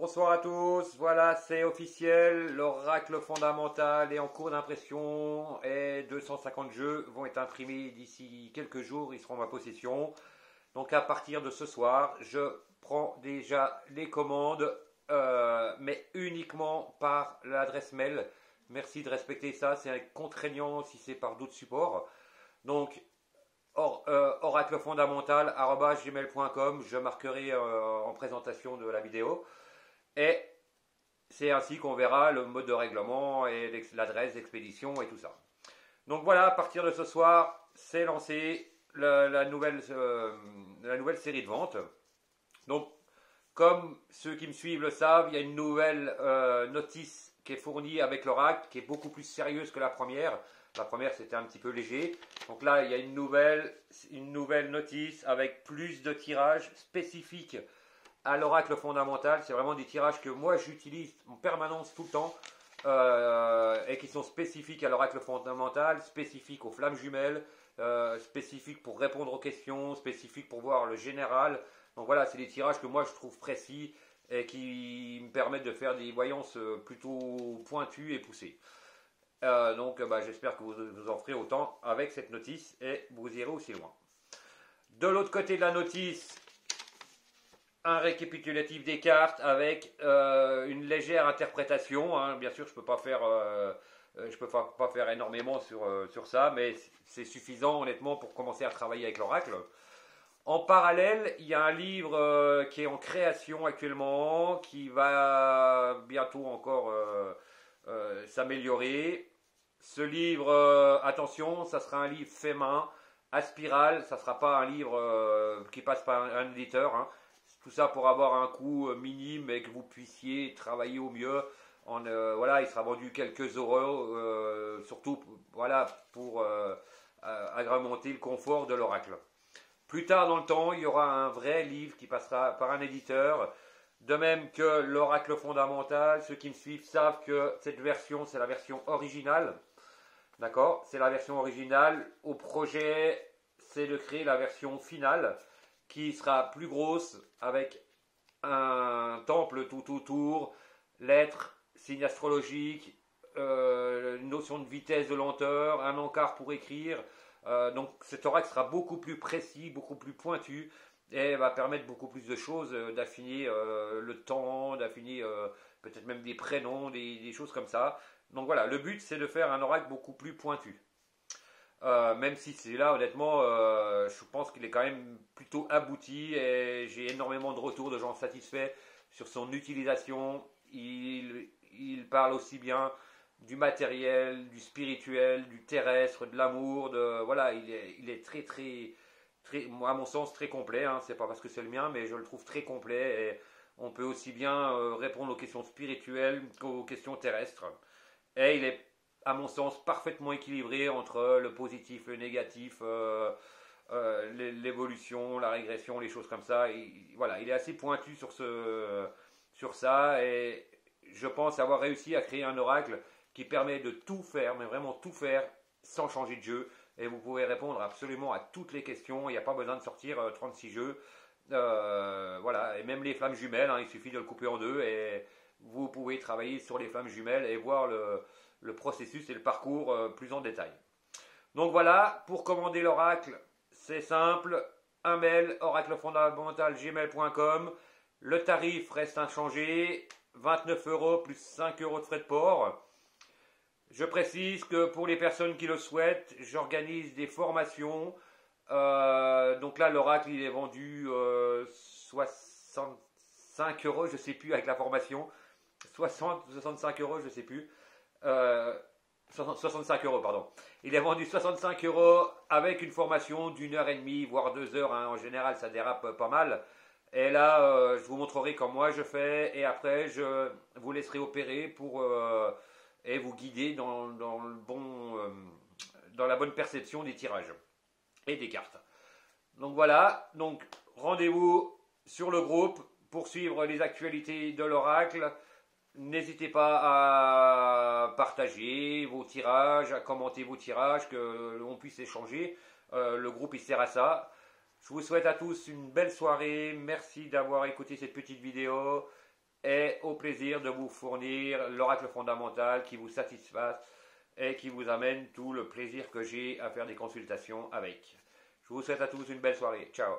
Bonsoir à tous, voilà c'est officiel, l'oracle fondamental est en cours d'impression et 250 jeux vont être imprimés d'ici quelques jours, ils seront en ma possession. Donc à partir de ce soir, je prends déjà les commandes, mais uniquement par l'adresse mail. Merci de respecter ça, c'est contraignant si c'est par d'autres supports. Donc oraclefondamental@gmail.com, je marquerai en présentation de la vidéo. Et c'est ainsi qu'on verra le mode de règlement et l'adresse d'expédition et tout ça. Donc voilà, à partir de ce soir, c'est lancé la nouvelle série de vente. Donc, comme ceux qui me suivent le savent, il y a une nouvelle notice qui est fournie avec l'oracle, qui est beaucoup plus sérieuse que la première. La première, c'était un petit peu léger. Donc là, il y a une nouvelle notice avec plus de tirages spécifiques à l'oracle fondamental. C'est vraiment des tirages que moi j'utilise en permanence tout le temps et qui sont spécifiques à l'oracle fondamental, spécifiques aux flammes jumelles, spécifiques pour répondre aux questions, spécifiques pour voir le général. Donc voilà, c'est des tirages que moi je trouve précis et qui me permettent de faire des voyances plutôt pointues et poussées. Donc j'espère que vous en ferez autant avec cette notice et vous irez aussi loin. De l'autre côté de la notice, un récapitulatif des cartes avec une légère interprétation. Hein. Bien sûr, je peux pas faire énormément sur ça, mais c'est suffisant honnêtement pour commencer à travailler avec l'oracle. En parallèle, il y a un livre qui est en création actuellement, qui va bientôt encore s'améliorer. Ce livre, attention, ça sera un livre fait main, à spirale, ça ne sera pas un livre qui passe par un éditeur. Hein. Tout ça pour avoir un coût minime et que vous puissiez travailler au mieux. Voilà, il sera vendu quelques euros, surtout voilà, pour agrémenter le confort de l'oracle. Plus tard dans le temps, il y aura un vrai livre qui passera par un éditeur. De même que l'oracle fondamental, ceux qui me suivent savent que cette version, c'est la version originale. D'accord? C'est la version originale. Au projet, c'est de créer la version finale qui sera plus grosse avec un temple tout autour, lettres, signes astrologiques, notion de vitesse, de lenteur, un encart pour écrire. Donc cet oracle sera beaucoup plus précis, beaucoup plus pointu et va permettre beaucoup plus de choses, d'affiner le temps, d'affiner peut-être même des prénoms, des choses comme ça. Donc voilà, le but c'est de faire un oracle beaucoup plus pointu. Même si c'est là, honnêtement, je pense qu'il est quand même plutôt abouti et j'ai énormément de retours de gens satisfaits sur son utilisation. Il parle aussi bien du matériel, du spirituel, du terrestre, de l'amour, voilà, il est très, à mon sens, très complet. Hein. C'est pas parce que c'est le mien, mais je le trouve très complet et on peut aussi bien répondre aux questions spirituelles qu'aux questions terrestres. Et il est à mon sens, parfaitement équilibré entre le positif, le négatif, l'évolution, la régression, les choses comme ça. Voilà, il est assez pointu sur ça et je pense avoir réussi à créer un oracle qui permet de tout faire, mais vraiment tout faire sans changer de jeu. Et vous pouvez répondre absolument à toutes les questions. Il n'y a pas besoin de sortir 36 jeux. Voilà, et même les flammes jumelles, hein, il suffit de le couper en deux et vous pouvez travailler sur les flammes jumelles et voir le processus et le parcours plus en détail. Donc voilà, pour commander l'oracle, c'est simple, un mail oraclefondamental@gmail.com. Le tarif reste inchangé, 29 euros plus 5 euros de frais de port. Je précise que pour les personnes qui le souhaitent, j'organise des formations. Donc là, l'oracle, il est vendu 65 euros, je ne sais plus avec la formation. 60 ou 65 euros, je ne sais plus. 65 euros, pardon. Il est vendu 65 euros avec une formation d'1h30, voire 2 heures. Hein. En général, ça dérape pas mal. Et là, je vous montrerai comment moi je fais. Et après, je vous laisserai opérer et vous guider dans la bonne perception des tirages et des cartes. Donc voilà. Donc rendez-vous sur le groupe pour suivre les actualités de l'oracle. N'hésitez pas à partager vos tirages, à commenter vos tirages, que l'on puisse échanger. Le groupe il sert à ça. Je vous souhaite à tous une belle soirée. Merci d'avoir écouté cette petite vidéo. et au plaisir de vous fournir l'oracle fondamental qui vous satisfasse et qui vous amène tout le plaisir que j'ai à faire des consultations avec. Je vous souhaite à tous une belle soirée. Ciao.